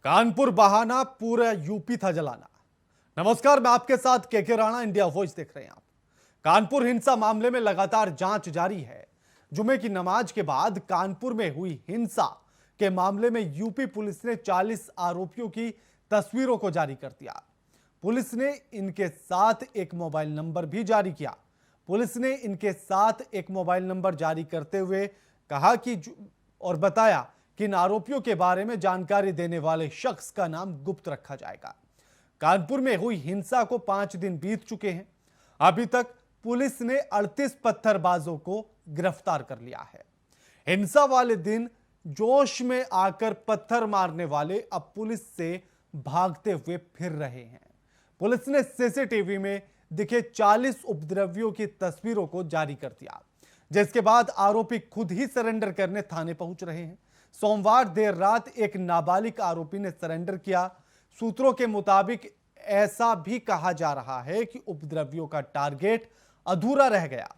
कानपुर बहाना पूरा यूपी था जलाना। नमस्कार, मैं आपके साथ के राणा, इंडिया वॉइस देख रहे हैं आप। कानपुर हिंसा मामले में लगातार जांच जारी है। जुमे की नमाज के बाद कानपुर में हुई हिंसा के मामले में यूपी पुलिस ने 40 आरोपियों की तस्वीरों को जारी कर दिया। पुलिस ने इनके साथ एक मोबाइल नंबर भी जारी किया। पुलिस ने इनके साथ एक मोबाइल नंबर जारी करते हुए कहा कि और बताया कि इन आरोपियों के बारे में जानकारी देने वाले शख्स का नाम गुप्त रखा जाएगा। कानपुर में हुई हिंसा को 5 दिन बीत चुके हैं। अभी तक पुलिस ने 38 पत्थरबाजों को गिरफ्तार कर लिया है। हिंसा वाले दिन जोश में आकर पत्थर मारने वाले अब पुलिस से भागते हुए फिर रहे हैं। पुलिस ने सीसीटीवी में दिखे 40 उपद्रवियों की तस्वीरों को जारी कर दिया, जिसके बाद आरोपी खुद ही सरेंडर करने थाने पहुंच रहे हैं। सोमवार देर रात एक नाबालिग आरोपी ने सरेंडर किया। सूत्रों के मुताबिक ऐसा भी कहा जा रहा है कि उपद्रवियों का टारगेट अधूरा रह गया।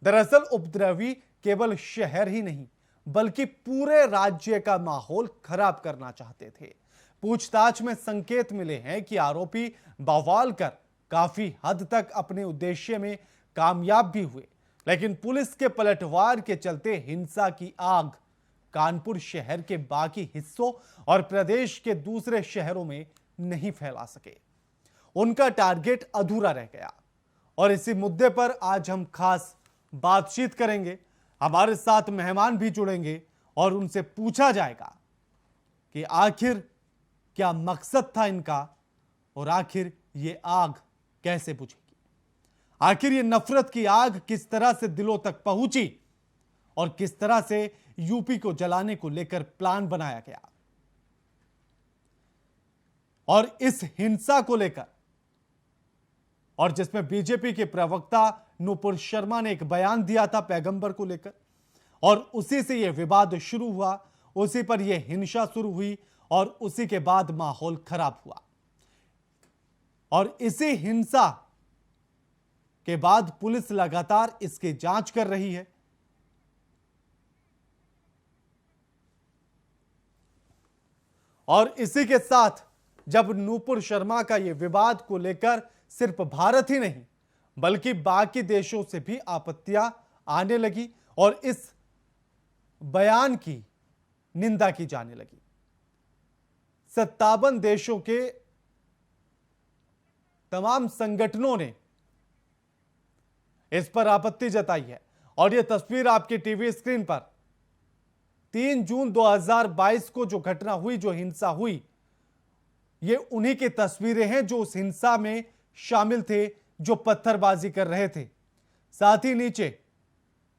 दरअसल उपद्रवी केवल शहर ही नहीं बल्कि पूरे राज्य का माहौल खराब करना चाहते थे। पूछताछ में संकेत मिले हैं कि आरोपी बवाल कर काफी हद तक अपने उद्देश्य में कामयाब भी हुए, लेकिन पुलिस के पलटवार के चलते हिंसा की आग कानपुर शहर के बाकी हिस्सों और प्रदेश के दूसरे शहरों में नहीं फैला सके। उनका टारगेट अधूरा रह गया और इसी मुद्दे पर आज हम खास बातचीत करेंगे। हमारे साथ मेहमान भी जुड़ेंगे और उनसे पूछा जाएगा कि आखिर क्या मकसद था इनका और आखिर ये आग कैसे बुझेगी। आखिर ये नफरत की आग किस तरह से दिलों तक पहुंची और किस तरह से यूपी को जलाने को लेकर प्लान बनाया गया। और इस हिंसा को लेकर और जिसमें बीजेपी के प्रवक्ता नूपुर शर्मा ने एक बयान दिया था पैगंबर को लेकर, और उसी से यह विवाद शुरू हुआ, उसी पर यह हिंसा शुरू हुई और उसी के बाद माहौल खराब हुआ। और इसी हिंसा के बाद पुलिस लगातार इसकी जांच कर रही है। और इसी के साथ जब नूपुर शर्मा का यह विवाद को लेकर सिर्फ भारत ही नहीं बल्कि बाकी देशों से भी आपत्तियां आने लगी और इस बयान की निंदा की जाने लगी। 57 देशों के तमाम संगठनों ने इस पर आपत्ति जताई है। और यह तस्वीर आपकी टीवी स्क्रीन पर 3 जून 2022 को जो घटना हुई, जो हिंसा हुई, ये उन्हीं की तस्वीरें हैं जो उस हिंसा में शामिल थे, जो पत्थरबाजी कर रहे थे। साथ ही नीचे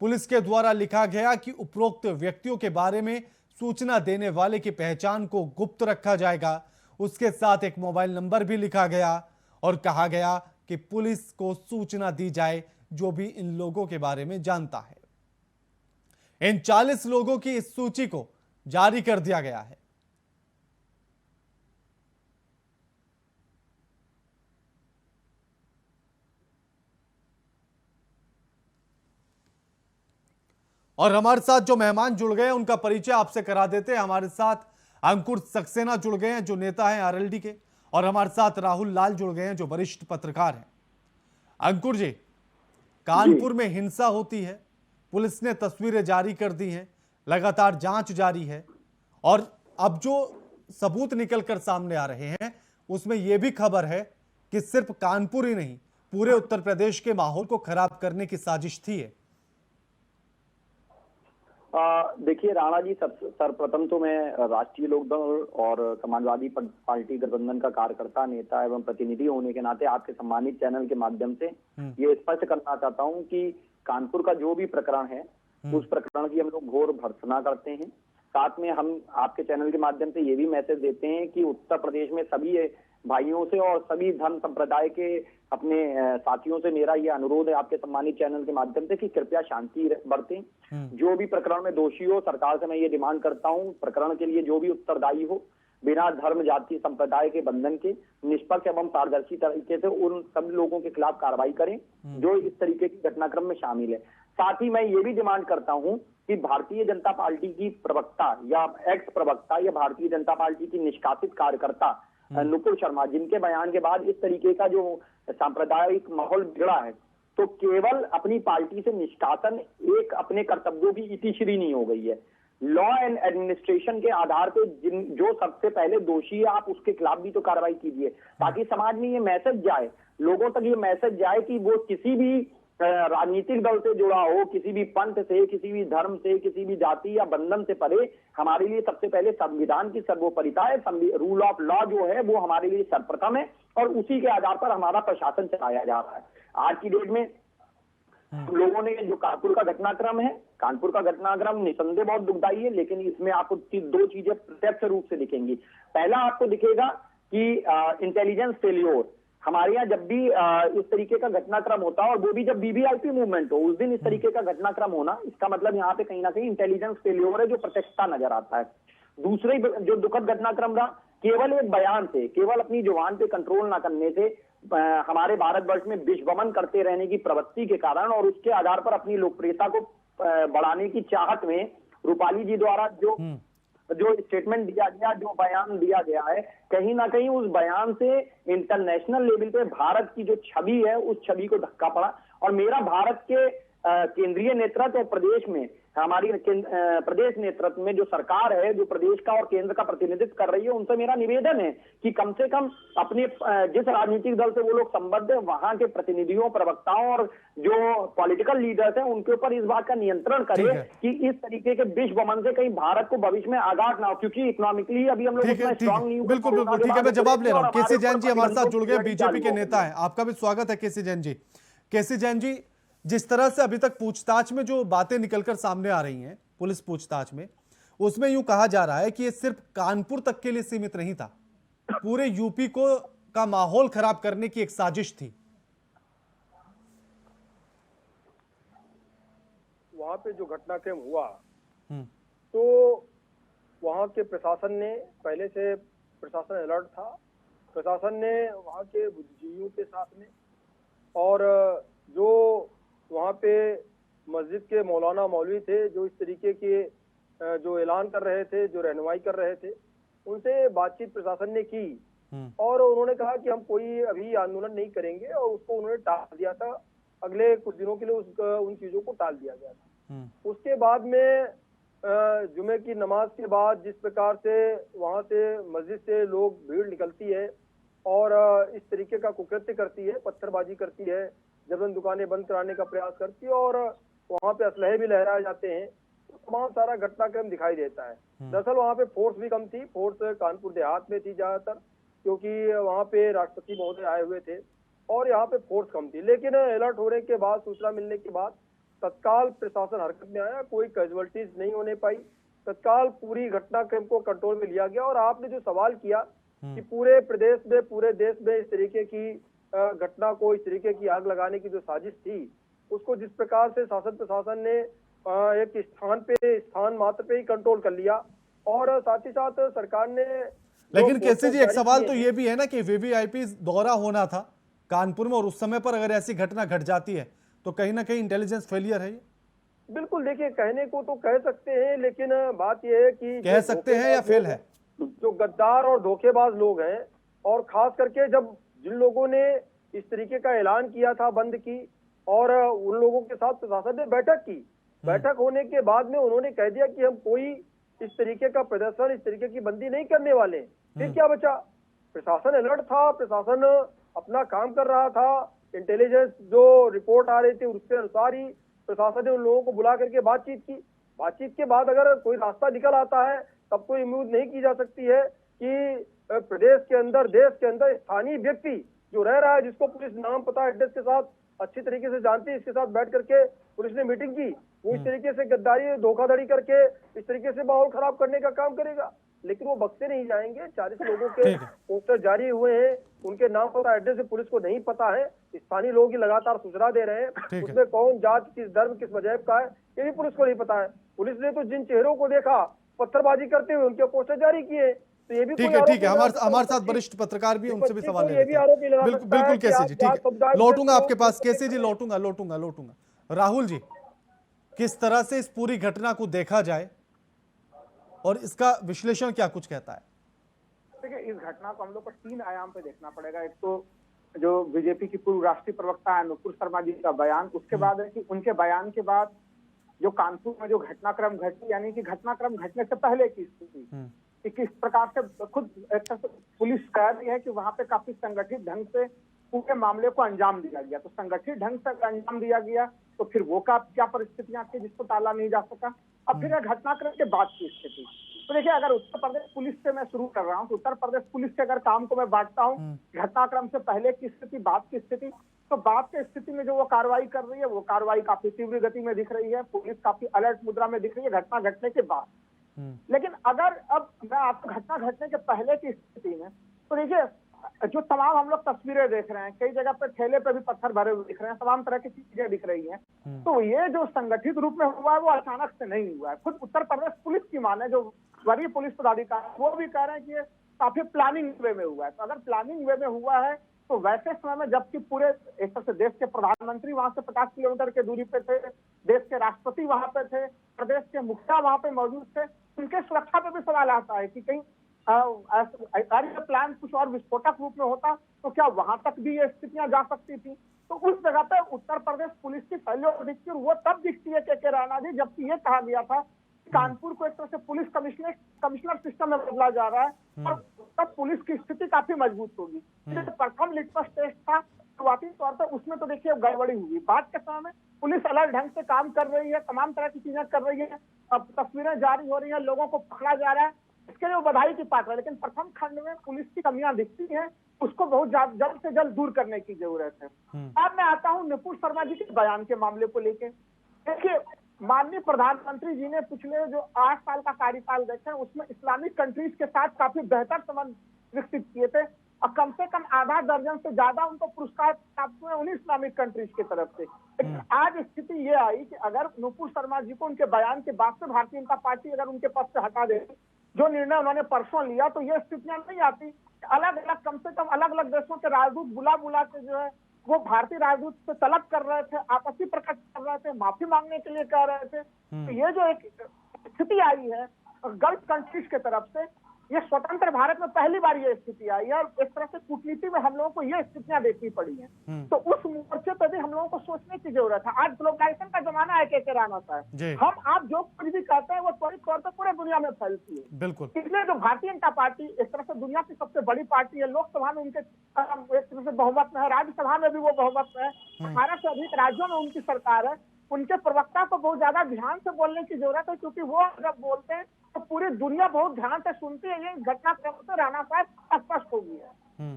पुलिस के द्वारा लिखा गया कि उपरोक्त व्यक्तियों के बारे में सूचना देने वाले की पहचान को गुप्त रखा जाएगा। उसके साथ एक मोबाइल नंबर भी लिखा गया और कहा गया कि पुलिस को सूचना दी जाए जो भी इन लोगों के बारे में जानता है। इन 40 लोगों की इस सूची को जारी कर दिया गया है। और हमारे साथ जो मेहमान जुड़ गए हैं उनका परिचय आपसे करा देते हैं। हमारे साथ अंकुर सक्सेना जुड़ गए हैं जो नेता हैं आरएलडी के, और हमारे साथ राहुल लाल जुड़ गए हैं जो वरिष्ठ पत्रकार हैं। अंकुर जी, कानपुर में हिंसा होती है, पुलिस ने तस्वीरें जारी कर दी हैं, लगातार जांच जारी है, और अब जो सबूत निकलकर सामने आ रहे हैं उसमें यह भी खबर है कि सिर्फ कानपुर ही नहीं पूरे उत्तर प्रदेश के माहौल को खराब करने की साजिश थी। देखिए राणा जी, सर्वप्रथम तो मैं राष्ट्रीय लोकदल और समाजवादी पार्टी गठबंधन का कार्यकर्ता, नेता एवं प्रतिनिधि होने के नाते आपके सम्मानित चैनल के माध्यम से ये स्पष्ट करना चाहता हूं कि कानपुर का जो भी प्रकरण है उस प्रकरण की हम लोग घोर भर्त्सना करते हैं। साथ में हम आपके चैनल के माध्यम से ये भी मैसेज देते हैं कि उत्तर प्रदेश में सभी भाइयों से और सभी धर्म संप्रदाय के अपने साथियों से मेरा ये अनुरोध है आपके सम्मानित चैनल के माध्यम से कि कृपया शांति बरतें। जो भी प्रकरण में दोषी हो, सरकार से मैं ये डिमांड करता हूं, प्रकरण के लिए जो भी उत्तरदायी हो बिना धर्म जाति संप्रदाय के बंधन के निष्पक्ष एवं पारदर्शी तरीके से उन सभी लोगों के खिलाफ कार्रवाई करें जो इस तरीके की घटनाक्रम में शामिल है। साथ ही मैं ये भी डिमांड करता हूं कि भारतीय जनता पार्टी की प्रवक्ता या एक्स प्रवक्ता या भारतीय जनता पार्टी की निष्कासित कार्यकर्ता नुपुर शर्मा, जिनके बयान के बाद इस तरीके का जो सांप्रदायिक माहौल बिगड़ा है, तो केवल अपनी पार्टी से निष्कासन एक अपने कर्तव्यों की इतिश्री नहीं हो गई है। लॉ एंड एडमिनिस्ट्रेशन के आधार पे जो सबसे पहले दोषी है, आप उसके खिलाफ भी तो कार्रवाई कीजिए, ताकि समाज में ये मैसेज जाए, लोगों तक ये मैसेज जाए कि वो किसी भी राजनीतिक दल से जुड़ा हो, किसी भी पंथ से, किसी भी धर्म से, किसी भी जाति या बंधन से परे, हमारे लिए सबसे पहले संविधान की सर्वोपरिता है। रूल ऑफ लॉ जो है वो हमारे लिए सर्वप्रथम है और उसी के आधार पर हमारा प्रशासन चलाया जा रहा है। आज की डेट में लोगों ने जो कानपुर का घटनाक्रम है, कानपुर का घटनाक्रम निसंदेह बहुत दुखदाई है, लेकिन इसमें आपको दो चीजें प्रत्यक्ष रूप से दिखेंगी। पहला आपको दिखेगा कि इंटेलिजेंस फेल्योर। हमारे यहाँ जब भी इस तरीके का घटनाक्रम होता है, और वो भी जब वीवीआईपी मूवमेंट हो, उस दिन इस तरीके का घटनाक्रम होना, इसका मतलब यहाँ पे कहीं ना कहीं इंटेलिजेंस फेल्योर है, जो प्रत्यक्षता नजर आता है। दूसरे जो दुखद घटनाक्रम रहा, केवल एक बयान से, केवल अपनी जुबान पे कंट्रोल ना करने से हमारे भारतवर्ष में विश्वमन करते रहने की प्रवृत्ति के कारण और उसके आधार पर अपनी लोकप्रियता को बढ़ाने की चाहत में रूपाली जी द्वारा जो स्टेटमेंट दिया गया, जो बयान दिया गया है, कहीं ना कहीं उस बयान से इंटरनेशनल लेवल पे भारत की जो छवि है, उस छवि को धक्का पड़ा। और मेरा भारत के केंद्रीय नेतृत्व और प्रदेश में, हमारी प्रदेश नेतृत्व में जो सरकार है, जो प्रदेश का और केंद्र का प्रतिनिधित्व कर रही है, उनसे मेरा निवेदन है कि कम से कम अपने जिस राजनीतिक दल से वो लोग संबद्ध है, वहां के प्रतिनिधियों, प्रवक्ताओं और जो पॉलिटिकल लीडर्स हैं, उनके ऊपर इस बात का नियंत्रण करें कि इस तरीके के विश्वमन से कहीं भारत को भविष्य में आघात ना हो, क्योंकि इकोनॉमिकली अभी हम लोग स्ट्रॉन्ग नहीं। बिल्कुल बिल्कुल ठीक है, मैं जवाब ले रहा हूँ। केसी जैन जी हमारे साथ जुड़ गए, बीजेपी के नेता है, आपका भी स्वागत है केसी जैन जी। केसी जैन जी, जिस तरह से अभी तक पूछताछ में जो बातें निकलकर सामने आ रही हैं, पुलिस पूछताछ में, उसमें यूं कहा जा रहा है कि ये सिर्फ कानपुर तक के लिए सीमित नहीं था, पूरे यूपी को का माहौल खराब करने की एक साजिश थी। वहां पे जो घटनाक्रम हुआ, तो वहां के प्रशासन ने, पहले से प्रशासन अलर्ट था, प्रशासन ने वहां के बुद्धिजीवियों के साथ में, और जो वहाँ पे मस्जिद के मौलाना मौलवी थे, जो इस तरीके के जो ऐलान कर रहे थे, जो रहनुमाई कर रहे थे, उनसे बातचीत प्रशासन ने की और उन्होंने कहा कि हम कोई अभी आंदोलन नहीं करेंगे, और उसको उन्होंने टाल दिया था। अगले कुछ दिनों के लिए उन चीजों को टाल दिया गया था। उसके बाद में जुमे की नमाज के बाद जिस प्रकार से वहाँ से मस्जिद से लोग भीड़ निकलती है और इस तरीके का कुकृत्य करती है, पत्थरबाजी करती है, जबरन दुकानें बंद कराने का प्रयास करती है और वहाँ पे असलहे भी लहराए जाते हैं, तो तमाम सारा घटनाक्रम दिखाई देता है। दरअसल वहाँ पे फोर्स भी कम थी, फोर्स कानपुर देहात में थी ज्यादातर, क्योंकि वहाँ पे राष्ट्रपति महोदय आए हुए थे और यहाँ पे फोर्स कम थी। लेकिन अलर्ट होने के बाद, सूचना मिलने के बाद तत्काल प्रशासन हरकत में आया, कोई कैजुअलिटीज नहीं होने पाई, तत्काल पूरी घटनाक्रम को कंट्रोल में लिया गया। और आपने जो सवाल किया कि पूरे प्रदेश में, पूरे देश में इस तरीके की घटना को, इस तरीके की आग लगाने की जो साजिश थी, उसको जिस प्रकार से शासन प्रशासन ने एक स्थान मात्र पे ही कंट्रोल कर लिया, और साथ ही साथ सरकार ने। लेकिन कैसे जी, एक सवाल तो ये भी है ना कि वीवीआईपी दौरा होना था कानपुर में, और उस समय पर अगर ऐसी घटना घट जाती है तो कहीं ना कहीं इंटेलिजेंस फेलियर है ये। बिल्कुल, देखिए कहने को तो कह सकते हैं, लेकिन बात यह है कि कह सकते हैं या फेल है, जो गद्दार और धोखेबाज लोग हैं, और खास करके जब जिन लोगों ने इस तरीके का ऐलान किया था बंद की, और उन लोगों के साथ प्रशासन ने बैठक की, बैठक होने के बाद में उन्होंने कह दिया कि हम कोई इस तरीके का प्रदर्शन, इस तरीके की बंदी नहीं करने वाले। फिर क्या बचा? प्रशासन अलर्ट था, प्रशासन अपना काम कर रहा था, इंटेलिजेंस जो रिपोर्ट आ रही थी उसके अनुसार ही प्रशासन ने उन लोगों को बुला करके बातचीत की। बातचीत के बाद अगर कोई रास्ता निकल आता है, तब तो उम्मीद नहीं की जा सकती है कि प्रदेश के अंदर, देश के अंदर स्थानीय व्यक्ति जो रह रहा है, जिसको पुलिस नाम पता एड्रेस के साथ अच्छी तरीके से जानती है, इसके साथ बैठ करके पुलिस ने मीटिंग की, वो इस तरीके से गद्दारी, धोखाधड़ी करके इस तरीके से माहौल खराब करने का काम करेगा। लेकिन वो बख्शे नहीं जाएंगे। 40 लोगों के पोस्टर जारी हुए हैं, उनके नाम पता एड्रेस पुलिस को नहीं पता है, स्थानीय लोग ही लगातार सूचना दे रहे हैं। उसमें कौन, जात किस धर्म, किस मजहब का है, ये भी पुलिस को नहीं पता है। पुलिस ने तो जिन चेहरों को देखा पत्थरबाजी करते हुए, उनके पोस्टर जारी किए, तो ये भी ठीक है। हमारे साथ वरिष्ठ पत्रकार भी, उनसे भी सवाल ले लेते हैं। बिल्कुल केसी जी, ठीक है, लौटूंगा आपके पास केसी जी, लौटूंगा। राहुल जी, किस तरह से इस पूरी घटना को देखा जाए और इसका विश्लेषण क्या कुछ कहता है? देखिए, इस घटना को हम लोग को 3 आयाम पे देखना पड़ेगा। एक तो जो बीजेपी की पूर्व राष्ट्रीय प्रवक्ता है नुपुर शर्मा जी का बयान, उसके बाद है कि उनके बयान के बाद जो कानपुर में जो घटनाक्रम घटी, यानी कि घटनाक्रम घटने से पहले की स्थिति कि किस प्रकार से खुद एक तरह से पुलिस कह रही है कि वहां पे काफी संगठित ढंग से पूरे मामले को अंजाम दिया गया। तो संगठित ढंग से अंजाम दिया गया तो फिर वो क्या परिस्थितियां थी जिसको टाला नहीं जा सका। अब फिर घटनाक्रम के बाद की स्थिति, तो देखिए, अगर उत्तर प्रदेश पुलिस से मैं शुरू कर रहा हूँ तो उत्तर प्रदेश पुलिस के अगर काम को मैं बांटता हूँ घटनाक्रम से पहले की स्थिति, बाद की स्थिति, तो बाद की स्थिति में जो वो कार्रवाई कर रही है वो कार्रवाई काफी तीव्र गति में दिख रही है, पुलिस काफी अलर्ट मुद्रा में दिख रही है घटना घटने के बाद। लेकिन अगर अब मैं आपको घटना घटने के पहले की स्थिति में, तो देखिए जो तमाम हम लोग तस्वीरें देख रहे हैं, कई जगह पे ठेले पे भी पत्थर भरे हुए दिख रहे हैं, तमाम तरह की चीजें दिख रही हैं। तो ये जो संगठित रूप में हुआ है वो अचानक से नहीं हुआ है। खुद उत्तर प्रदेश पुलिस की माने जो वरीय पुलिस पदाधिकारी वो भी कह रहे हैं कि ये काफी प्लानिंग वे में हुआ है। तो अगर प्लानिंग वे में हुआ है तो वैसे समय में जबकि पूरे एक तरह से देश के प्रधानमंत्री वहां से 50 किलोमीटर की दूरी पे थे, देश के राष्ट्रपति वहां पे थे, प्रदेश के मुखिया वहां पे मौजूद थे, उनके सुरक्षा पे भी सवाल आता है कि कहीं प्लान कुछ और विस्फोटक रूप में होता तो क्या वहां तक भी ये स्थितियां जा सकती थी। तो उस जगह पे उत्तर प्रदेश पुलिस की फेल्योर दिखती है, वो तब दिखती है के राणा जी, जबकि ये कहा गया था कि कानपुर को एक तरह से पुलिस कमिश्नर सिस्टम में बदला जा रहा है और तब पुलिस की स्थिति काफी मजबूत होगी। प्रथम लिटमस टेस्ट था शुरुआती तौर पर, उसमें तो देखिए गड़बड़ी हुई। बाद के समय में पुलिस अलग ढंग से काम कर रही है, तमाम तरह की चीजें कर रही है, अब तस्वीरें जारी हो रही है, लोगों को पकड़ा जा रहा है, इसके लिए वो बधाई की पात्र है। लेकिन प्रथम खंड में पुलिस की कमियां दिखती हैं, उसको बहुत जल्द से जल्द दूर करने की जरूरत है। अब मैं आता हूं नुपुर शर्मा जी के बयान के मामले को लेकर। देखिए, माननीय प्रधानमंत्री जी ने पिछले जो 8 साल का कार्यकाल देखे उसमें इस्लामिक कंट्रीज के साथ काफी बेहतर संबंध विकसित किए थे और कम से कम आधा दर्जन से ज्यादा उनको पुरस्कार प्राप्त हुए उन्हीं इस्लामिक कंट्रीज की तरफ से। लेकिन आज स्थिति ये आई कि अगर नुपुर शर्मा जी को उनके बयान के बाद से भारतीय जनता पार्टी अगर उनके पद से हटा दे, जो निर्णय उन्होंने परसों लिया, तो ये स्थितियां नहीं आती। अलग अलग कम से कम अलग अलग देशों के राजदूत बुला के जो है वो भारतीय राजदूत से तलब कर रहे थे, आपत्ति प्रकट कर रहे थे, माफी मांगने के लिए कह रहे थे। तो ये जो एक स्थिति आई है गल्फ कंट्रीज के तरफ से, ये स्वतंत्र भारत में पहली बार ये स्थिति आई है और इस तरह से कूटनीति में हम लोगों को ये स्थितियां देखनी पड़ी हैं। तो उस मोर्चे पर भी हम लोगों को सोचने की जरूरत है। आज ग्लोबलाइजेशन का जमाना है के राणा साहब, हम आप जो कुछ भी कहते हैं वो त्वरित तौर पर पूरे दुनिया में फैलती है। बिल्कुल। इसलिए जो भारतीय जनता पार्टी इस तरह से दुनिया की सबसे बड़ी पार्टी है, लोकसभा में उनके एक तरह से बहुमत में है, राज्यसभा में भी वो बहुमत में है, 18 से अधिक राज्यों में उनकी सरकार है, उनके प्रवक्ता को बहुत ज्यादा ध्यान से बोलने की जरूरत है, क्योंकि वो जब बोलते हैं तो पूरी दुनिया बहुत ध्यान से सुनती है। ये घटनाक्रम से राणा साहब स्पष्ट हो गया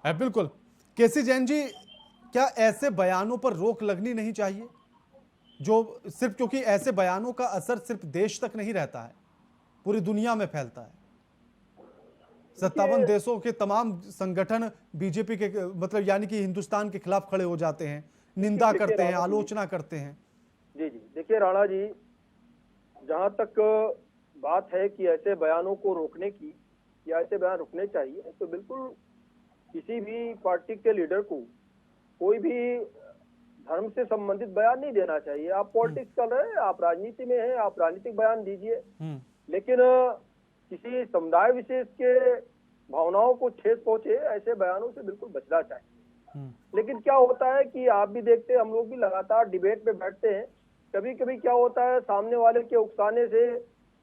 है। बिल्कुल। केसी जैन जी, क्या ऐसे बयानों पर रोक लगनी नहीं चाहिए, जो सिर्फ क्योंकि ऐसे बयानों का असर सिर्फ देश तक नहीं रहता है, पूरी दुनिया में फैलता है। 57 देशों के तमाम संगठन बीजेपी के मतलब यानी कि हिंदुस्तान के खिलाफ खड़े हो जाते हैं, निंदा करते हैं, आलोचना करते हैं। जी जी, देखिए राणा जी, जहां तक बात है कि ऐसे बयानों को रोकने की या ऐसे बयान रुकने चाहिए, तो बिल्कुल किसी भी पार्टी के लीडर को कोई भी धर्म से संबंधित बयान नहीं देना चाहिए। आप पॉलिटिक्स कर रहे हैं, आप राजनीति में हैं, आप राजनीतिक बयान दीजिए, लेकिन किसी समुदाय विशेष के भावनाओं को ठेस पहुंचे ऐसे बयानों से बिल्कुल बचना चाहिए। लेकिन क्या होता है कि आप भी देखते हैं, हम लोग भी लगातार डिबेट में बैठते हैं, कभी कभी क्या होता है सामने वाले के उकसाने से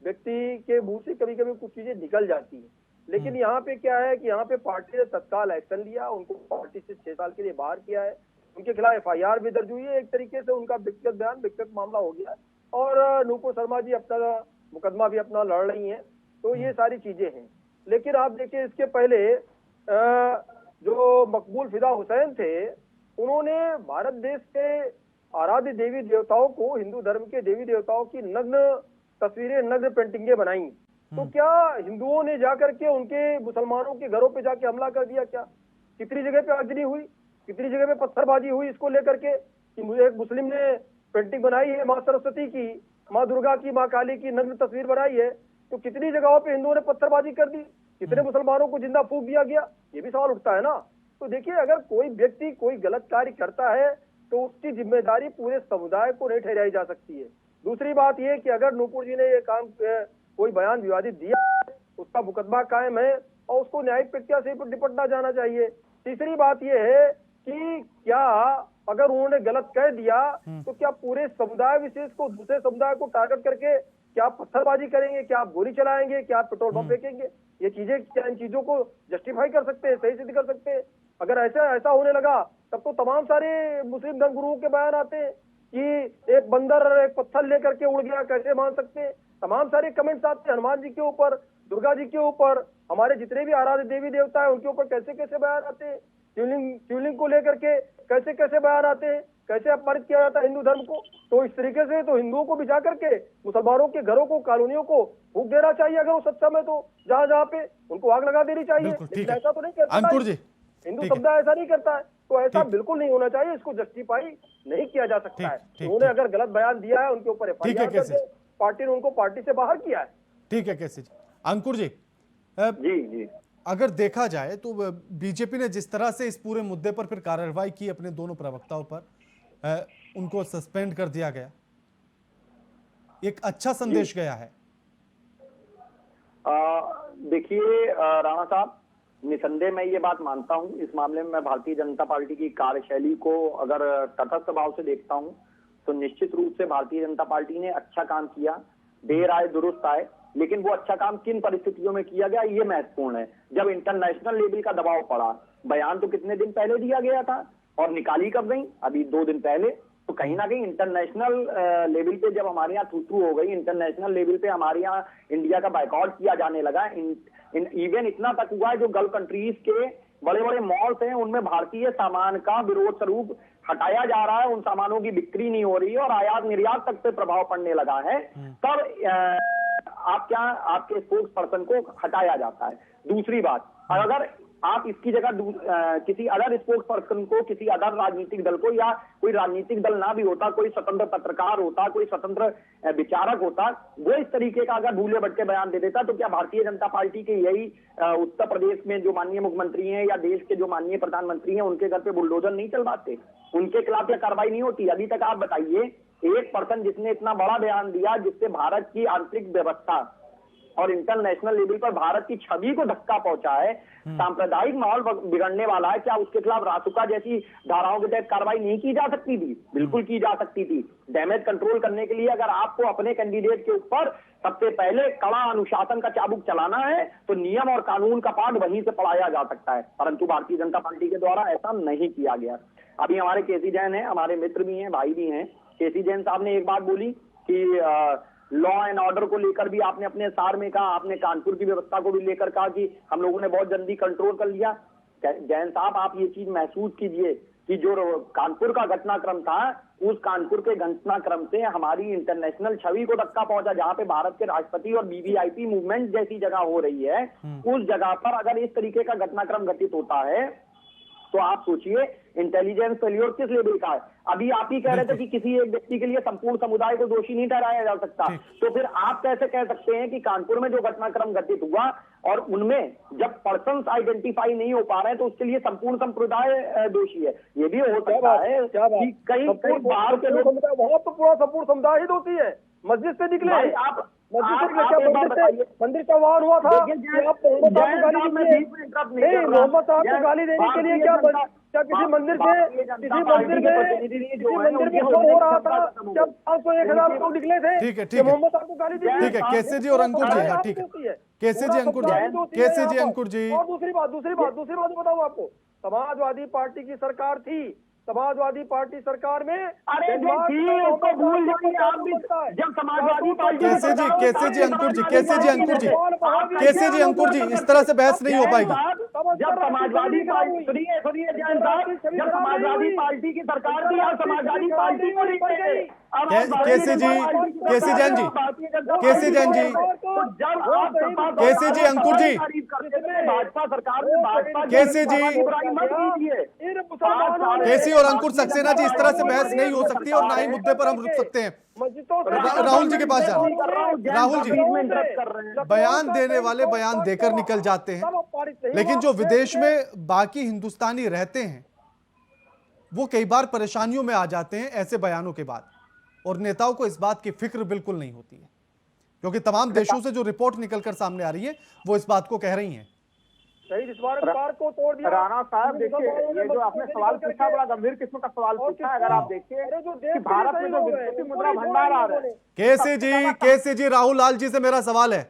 व्यक्ति के मुंह से कभी कभी कुछ चीजें निकल जाती है। लेकिन यहाँ पे क्या है कि यहाँ पे पार्टी ने तत्काल एक्शन लिया, उनको पार्टी से 6 साल के लिए बाहर किया है, उनके खिलाफ FIR भी दर्ज हुई है, एक तरीके से उनका व्यक्तिगत बयान व्यक्तिगत मामला हो गया और नुपुर शर्मा जी अपना मुकदमा भी अपना लड़ रही हैं। तो ये सारी चीजें हैं। लेकिन आप देखिए, इसके पहले जो मकबूल फिदा हुसैन थे, उन्होंने भारत देश के आराध्य देवी देवताओं को, हिंदू धर्म के देवी देवताओं की नग्न तस्वीरें, नग्न पेंटिंगें बनाई। तो क्या हिंदुओं ने जाकर के उनके मुसलमानों के घरों पे जाके हमला कर दिया? क्या कितनी जगह पे अग्नि हुई, कितनी जगह पे पत्थरबाजी हुई इसको लेकर के कि मुझे एक मुस्लिम ने पेंटिंग बनाई है माँ सरस्वती की, माँ दुर्गा की, माँ काली की नग्न तस्वीर बनाई है, तो कितनी जगहों पे हिंदुओं ने पत्थरबाजी कर दी, कितने मुसलमानों को जिंदा फूंक दिया गया, ये भी सवाल उठता है ना। तो देखिए, अगर कोई व्यक्ति कोई गलत कार्य करता है तो उसकी जिम्मेदारी पूरे समुदाय को नहीं ठहराई जा सकती है। दूसरी बात यह कि अगर नूपुर जी ने ये काम कोई बयान विवादित दिया, उसका मुकदमा कायम है और उसको न्यायिक प्रक्रिया से निपटना जाना चाहिए। तीसरी बात यह है कि क्या अगर उन्होंने गलत कह दिया तो क्या पूरे समुदाय विशेष को, दूसरे समुदाय को टारगेट करके क्या आप पत्थरबाजी करेंगे, क्या आप गोली चलाएंगे, क्या आप पेट्रोल पंप फेंकेंगे? ये चीजें क्या इन चीजों को जस्टिफाई कर सकते हैं, सही सिद्ध कर सकते हैं? अगर ऐसा होने लगा तब तो तमाम सारे मुस्लिम धर्मगुरुओं के बयान आते हैं कि एक बंदर एक पत्थर लेकर के उड़ गया, कैसे मान सकते हैं? तमाम सारे कमेंट्स आते हैं हनुमान जी के ऊपर, दुर्गा जी के ऊपर, हमारे जितने भी आराध्य देवी देवता है उनके ऊपर कैसे कैसे बयान आते हैं, शिवलिंग को लेकर के कैसे कैसे बयान आते हैं, कैसे अपमानित किया जाता है हिंदू धर्म को। तो इस तरीके से तो हिंदुओं को भिजा करके मुसलमानों के घरों को, कॉलोनियों को फूंक देना चाहिए अगर वो सच्चा में, तो जहां जहां पे उनको आग लगा देनी चाहिए। लेकिन ऐसा तो नहीं करता अंकुर जी, हिंदू समुदाय ऐसा नहीं करता है, तो ऐसा बिल्कुल नहीं होना चाहिए। इसको जस्टिफाई नहीं किया जा सकता है। उन्होंने अगर गलत बयान दिया है उनके ऊपर एफआईआर कर दे, पार्टी ने उनको पार्टी से बाहर किया है। ठीक है कैसे जी। अंकुर जी, जी अगर देखा जाए तो बीजेपी ने जिस तरह से इस पूरे मुद्दे पर फिर कार्रवाई की अपने दोनों प्रवक्ताओं पर, उनको सस्पेंड कर दिया गया, एक अच्छा संदेश गया है। देखिए राणा साहब, निसंदेह मैं ये बात मानता हूं, इस मामले में मैं भारतीय जनता पार्टी की कार्यशैली को अगर तटस्थ भाव से देखता हूं तो निश्चित रूप से भारतीय जनता पार्टी ने अच्छा काम किया। देर आए दुरुस्त आए, लेकिन वो अच्छा काम किन परिस्थितियों में किया गया ये महत्वपूर्ण है। जब इंटरनेशनल लेवल का दबाव पड़ा, बयान तो कितने दिन पहले दिया गया था और निकाली कब गई, अभी 2 दिन पहले। तो कहीं ना कहीं इंटरनेशनल लेवल पे जब हमारे यहाँ थू हो गई, इंटरनेशनल लेवल पे हमारे यहाँ इंडिया का बाइकआउट किया जाने लगा। इवन इतना तक हुआ है जो गल्फ कंट्रीज के बड़े बड़े मॉल्स हैं उनमें भारतीय सामान का विरोध स्वरूप हटाया जा रहा है, उन सामानों की बिक्री नहीं हो रही है और आयात निर्यात तक पे प्रभाव पड़ने लगा है, तब आपके स्पोक्स पर्सन को हटाया जाता है। दूसरी बात, अगर आप इसकी जगह किसी अदर स्पोक्स पर्सन को, किसी अदर राजनीतिक दल को, या कोई राजनीतिक दल ना भी होता, कोई स्वतंत्र पत्रकार होता, कोई स्वतंत्र विचारक होता, वो इस तरीके का अगर भूले भटके बयान दे देता, तो क्या भारतीय जनता पार्टी के यही उत्तर प्रदेश में जो माननीय मुख्यमंत्री हैं या देश के जो माननीय प्रधानमंत्री हैं उनके घर पे बुलडोजर नहीं चलवाते, उनके खिलाफ क्या कार्रवाई नहीं होती? अभी तक आप बताइए, एक पर्सन जिसने इतना बड़ा बयान दिया जिससे भारत की आंतरिक व्यवस्था और इंटरनेशनल लेवल पर भारत की छवि को धक्का पहुंचा है, सांप्रदायिक माहौल बिगड़ने वाला है, क्या उसके खिलाफ रासुका जैसी धाराओं के तहत कार्रवाई नहीं की जा सकती थी? बिल्कुल की जा सकती थी। डैमेज कंट्रोल करने के लिए अगर आपको अपने कैंडिडेट के ऊपर सबसे पहले कड़ा अनुशासन का चाबुक चलाना है तो नियम और कानून का पाठ वहीं से पढ़ाया जा सकता है, परंतु भारतीय जनता पार्टी के द्वारा ऐसा नहीं किया गया। अभी हमारे केसी जैन है, हमारे मित्र भी हैं, भाई भी हैं। केसी जैन साहब ने एक बात बोली कि लॉ एंड ऑर्डर को लेकर भी आपने अपने सार में कहा, आपने कानपुर की व्यवस्था को भी लेकर कहा कि हम लोगों ने बहुत जल्दी कंट्रोल कर लिया। जैन साहब, आप ये चीज महसूस कीजिए कि जो कानपुर का घटनाक्रम था, उस कानपुर के घटनाक्रम से हमारी इंटरनेशनल छवि को धक्का पहुंचा। जहां पे भारत के राष्ट्रपति और वीवीआईपी मूवमेंट जैसी जगह हो रही है, उस जगह पर अगर इस तरीके का घटनाक्रम घटित होता है तो आप सोचिए इंटेलिजेंस फेल्योर किस लेवल का है। अभी आप ही कह रहे थे कि किसी एक व्यक्ति के लिए संपूर्ण समुदाय को दोषी नहीं ठहराया जा सकता, तो फिर आप कैसे कह सकते हैं कि कानपुर में जो घटनाक्रम घटित हुआ और उनमें जब पर्सन्स आइडेंटिफाई नहीं हो पा रहे हैं तो उसके लिए संपूर्ण संप्रदाय दोषी है? ये भी हो सकता है कि कई बाहर के लोग, वहां तो पूरा संपूर्ण समुदाय ही दोषी है। मस्जिद से निकले आप, मंदिर का वाहन हुआ था, मोहम्मद साहब को गाली देने के लिए क्या किसी मंदिर में हो रहा था जब 500-1000 लोग निकले थे? ठीक है मोहम्मद साहब को गाली दी। ठीक है केसी जी और अंकुर जी, हाँ ठीक है केसी जी, अंकुर जी, केसी जी, अंकुर जी। और दूसरी बात बताऊं आपको, समाजवादी पार्टी की सरकार थी, समाजवादी पार्टी सरकार में उसको भूल जाइए आप भी। जब समाजवादी पार्टी केसी जी, अंकुर जी, केसी जी, अंकुर जी, इस तरह से बहस नहीं हो पाएगी। जब समाजवादी पार्टी, सुनिए जैन साहब, जब समाजवादी पार्टी की सरकार थी और समाजवादी पार्टी को केसी जी, केसी जैन जी, केसी जैन जी, केसी जी, अंकुर जी, भाजपा सरकार में भाजपा केसी जी, मत कीजिए। केसी और अंकुर सक्सेना जी, इस तरह से बहस नहीं हो सकती और ना ही मुद्दे पर हम रुक सकते हैं। राहुल जी के पास जा रहा हूं। राहुल जी, बयान देने वाले बयान देकर निकल जाते हैं, लेकिन जो विदेश में बाकी हिंदुस्तानी रहते हैं वो कई बार परेशानियों में आ जाते हैं ऐसे बयानों के बाद, और नेताओं को इस बात की फिक्र बिल्कुल नहीं होती है, क्योंकि तमाम देशों से जो रिपोर्ट निकलकर सामने आ रही है वो इस बात को कह रही हैं। शहीद स्मारक पार्क को तोड़ दिया। राणा साहब देखिए, ये जो आपने सवाल पूछा बड़ा गंभीर किस्म का सवाल पूछा है। अगर आप देखिए कि भारत में जो विदेशी मुद्रा भंडार आ रहा है, केसी जी, राहुल लाल जी से मेरा सवाल है।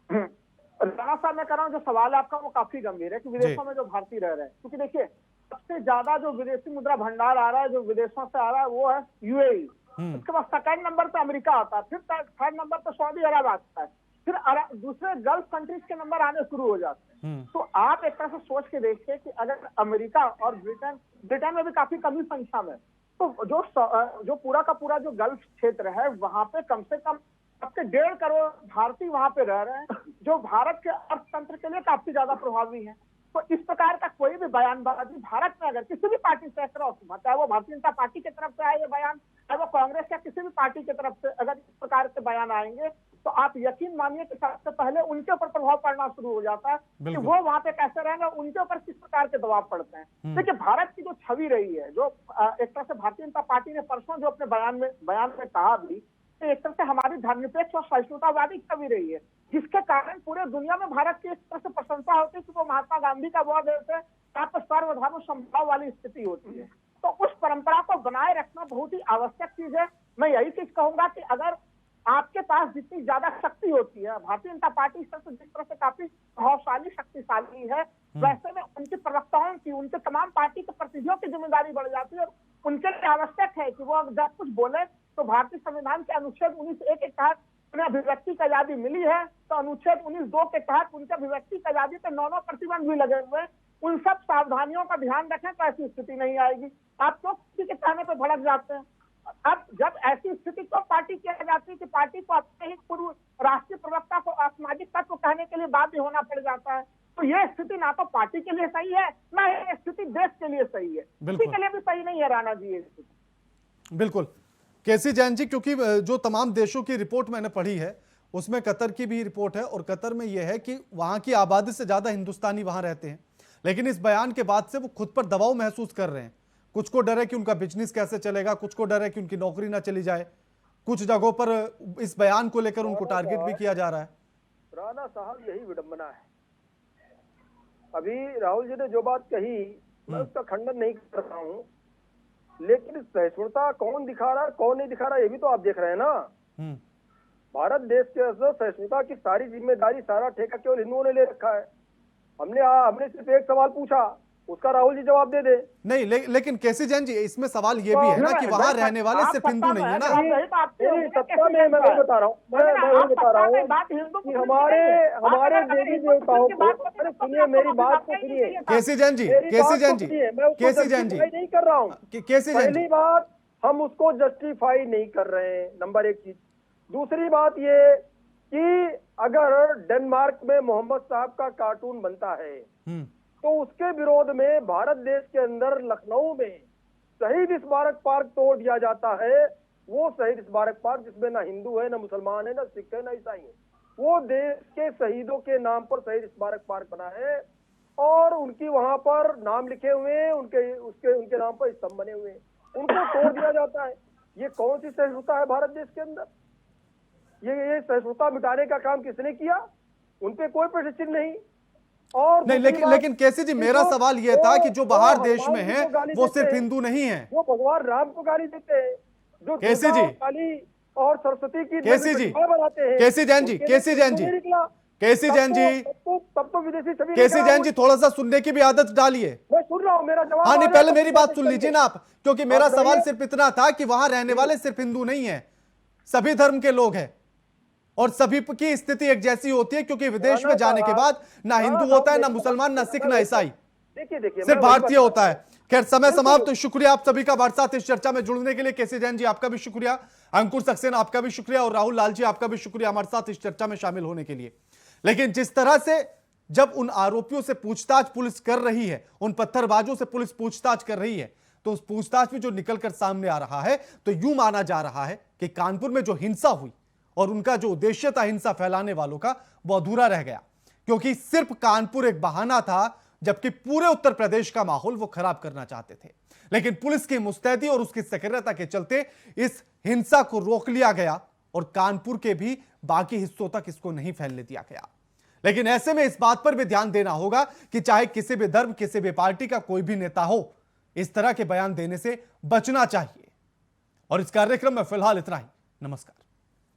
राणा साहब मैं कह रहा हूँ जो सवाल है आपका वो काफी गंभीर है कि विदेशों में जो भारतीय रह रहे हैं, क्योंकि देखिए सबसे ज्यादा जो विदेशी मुद्रा भंडार आ रहा है जो विदेशों से आ रहा है वो है यूएई। उसके बाद सेकंड नंबर पे अमेरिका आता है, फिर थर्ड नंबर पे सऊदी अरब आता है, फिर दूसरे गल्फ कंट्रीज के नंबर आने शुरू हो जाते हैं। तो आप एक तरह से सोच के देखिए कि अगर अमेरिका और ब्रिटेन में भी काफी कमी संख्या में, तो जो पूरा का पूरा जो गल्फ क्षेत्र है वहां पे कम से कम अब से 1.5 करोड़ भारतीय वहां पे रह रहे हैं, जो भारत के अर्थतंत्र के लिए काफी ज्यादा प्रभावी है। तो इस प्रकार का कोई भी बयानबाजी भारत में अगर किसी भी पार्टी से चाहे वो भारतीय जनता पार्टी की तरफ से आए ये बयान, चाहे वो कांग्रेस या किसी भी पार्टी की तरफ से अगर इस प्रकार के बयान आएंगे, तो आप यकीन मानिए कि सबसे पहले उनके ऊपर प्रभाव पड़ना शुरू हो जाता है कि वो वहां पे कैसे रहेंगे, उनके ऊपर किस प्रकार के दबाव पड़ते हैं। देखिए भारत की जो छवि रही है, जो एक तरह से भारतीय जनता पार्टी ने परसों जो अपने बयान में कहा भी, एक तरह से हमारी धर्मनिरपेक्ष और सहिष्णुतावादी छवि रही है, जिसके कारण पूरे दुनिया में भारत की एक तरह से प्रशंसा होती है कि वो महात्मा गांधी का वो देश है जहाँ पर सर्वधर्म समभाव वाली स्थिति होती है। तो उस परंपरा को बनाए रखना बहुत ही आवश्यक चीज है। मैं यही चीज कहूंगा कि अगर आपके पास जितनी ज्यादा शक्ति होती है, भारतीय जनता पार्टी इस तरह से जिस तरह से काफी प्रभावशाली शक्तिशाली है, वैसे में उनके प्रवक्ताओं की, उनके तमाम पार्टी के प्रतिनिधियों की जिम्मेदारी बढ़ जाती है। और उनके लिए आवश्यक है कि वो जब कुछ बोले तो भारतीय संविधान के अनुच्छेद 19(1) के तहत उन्हें अभिव्यक्ति की आजादी मिली है, तो अनुच्छेद 19(2) के तहत उनके अभिव्यक्ति की आजादी पर 9 प्रतिबंध भी लगे हुए हैं। उन सब सावधानियों का ध्यान रखें तो ऐसी स्थिति नहीं आएगी। आप तो किसी के कहने पर भड़क जाते हैं। अब जब ऐसी स्थिति को पार्टी किया जाती है कि पार्टी को अपने ही पूर्व राष्ट्रीय प्रवक्ता को असामाजिक तत्व कहने के लिए बाध्य होना पड़ जाता है, तो यह स्थिति ना तो पार्टी के लिए सही है, ना यह स्थिति देश के लिए सही है, किसी के लिए भी सही नहीं है राणा जी ये स्थिति। बिल्कुल केसी जैन जी, क्योंकि जो तमाम देशों की रिपोर्ट मैंने पढ़ी है उसमें कतर की भी रिपोर्ट है, और कतर में यह है कि वहां की आबादी से ज्यादा हिंदुस्तानी वहां रहते हैं, लेकिन इस बयान के बाद से वो खुद पर दबाव महसूस कर रहे हैं। कुछ को डर है कि उनका बिजनेस कैसे चलेगा, कुछ को डर है कि उनकी नौकरी ना चली जाए, कुछ जगहों पर इस बयान को लेकर उनको टारगेट भी किया जा रहा है। राणा साहब यही विडंबना है। अभी राहुल जी ने जो बात कही मैं उसका खंडन नहीं कर रहा हूँ, लेकिन सहिष्णुता कौन दिखा रहा है कौन नहीं दिखा रहा है ये भी तो आप देख रहे हैं ना। भारत देश के अंदर सहिष्णुता की सारी जिम्मेदारी, सारा ठेका केवल हिंदुओं ने ले रखा है। हमने सिर्फ एक सवाल पूछा, उसका राहुल जी जवाब दे दे। नहीं लेकिन केसी जैन जी, इसमें सवाल ये भी है ना कि वहां रहने वाले सिर्फ हिंदू नहीं है ना। सत्ता में मैं वही बता रहा हूँ, मैं बता रहा हूँ कि हमारे देवी देवताओं को, अरे सुनिए मेरी बात को सुनिए केसी जैन जी, नहीं कर रहा हूँ। पहली बात, हम उसको जस्टिफाई नहीं कर रहे हैं, नंबर 1 चीज। दूसरी बात ये कि अगर डेनमार्क में मोहम्मद साहब का कार्टून बनता है तो उसके विरोध में भारत देश के अंदर लखनऊ में शहीद स्मारक पार्क तोड़ दिया जाता है। वो शहीद स्मारक पार्क जिसमें ना हिंदू है, ना मुसलमान है, ना सिख है, ना ईसाई है, वो देश के शहीदों के नाम पर शहीद स्मारक पार्क बना है और उनकी वहां पर नाम लिखे हुए हैं, उनके नाम पर स्तंभ बने हुए हैं, उनको तोड़ दिया जाता है। ये कौन सी सहिष्णुता है भारत देश के अंदर? ये सहिष्णुता मिटाने का काम किसने किया? उनपे कोई प्रश्न नहीं। और नहीं, लेकिन केसी जी, मेरा सवाल यह था कि जो बाहर देश में है वो सिर्फ हिंदू नहीं है, वो भगवान राम को गाली देते हैं, जो केसी जी, काली और सरस्वती की केसी जी, बनाते हैं। केसी जैन जी, तब तो विदेशी छवि। केसी जैन जी, थोड़ा सा सुनने की भी आदत डालिए। मैं सुन रहा हूँ, मेरा जवाब। हाँ नहीं, पहले मेरी बात सुन लीजिए ना आप, क्योंकि मेरा सवाल सिर्फ इतना था कि वहां रहने वाले सिर्फ हिंदू नहीं है, सभी धर्म के लोग हैं और सभी की स्थिति एक जैसी होती है, क्योंकि विदेश में जाने के बाद ना हिंदू होता है, ना मुसलमान, ना सिख, ना ईसाई, सिर्फ भारतीय होता है। खैर समय समाप्त। तो शुक्रिया आप सभी का हमारे साथ इस चर्चा में जुड़ने के लिए। केसी जैन जी आपका भी शुक्रिया, अंकुर सक्सेना आपका भी शुक्रिया, और राहुल लाल जी आपका भी शुक्रिया हमारे साथ इस चर्चा में शामिल होने के लिए। लेकिन जिस तरह से जब उन आरोपियों से पूछताछ पुलिस कर रही है, उन पत्थरबाजों से पुलिस पूछताछ कर रही है, तो उस पूछताछ में जो निकलकर सामने आ रहा है, तो यूं माना जा रहा है कि कानपुर में जो हिंसा हुई और उनका जो उद्देश्य था हिंसा फैलाने वालों का, वो अधूरा रह गया, क्योंकि सिर्फ कानपुर एक बहाना था जबकि पूरे उत्तर प्रदेश का माहौल वो खराब करना चाहते थे। लेकिन पुलिस की मुस्तैदी और उसकी सक्रियता के चलते इस हिंसा को रोक लिया गया और कानपुर के भी बाकी हिस्सों तक इसको नहीं फैलने दिया गया। लेकिन ऐसे में इस बात पर भी ध्यान देना होगा कि चाहे किसी भी धर्म, किसी भी पार्टी का कोई भी नेता हो, इस तरह के बयान देने से बचना चाहिए। और इस कार्यक्रम में फिलहाल इतना ही। नमस्कार।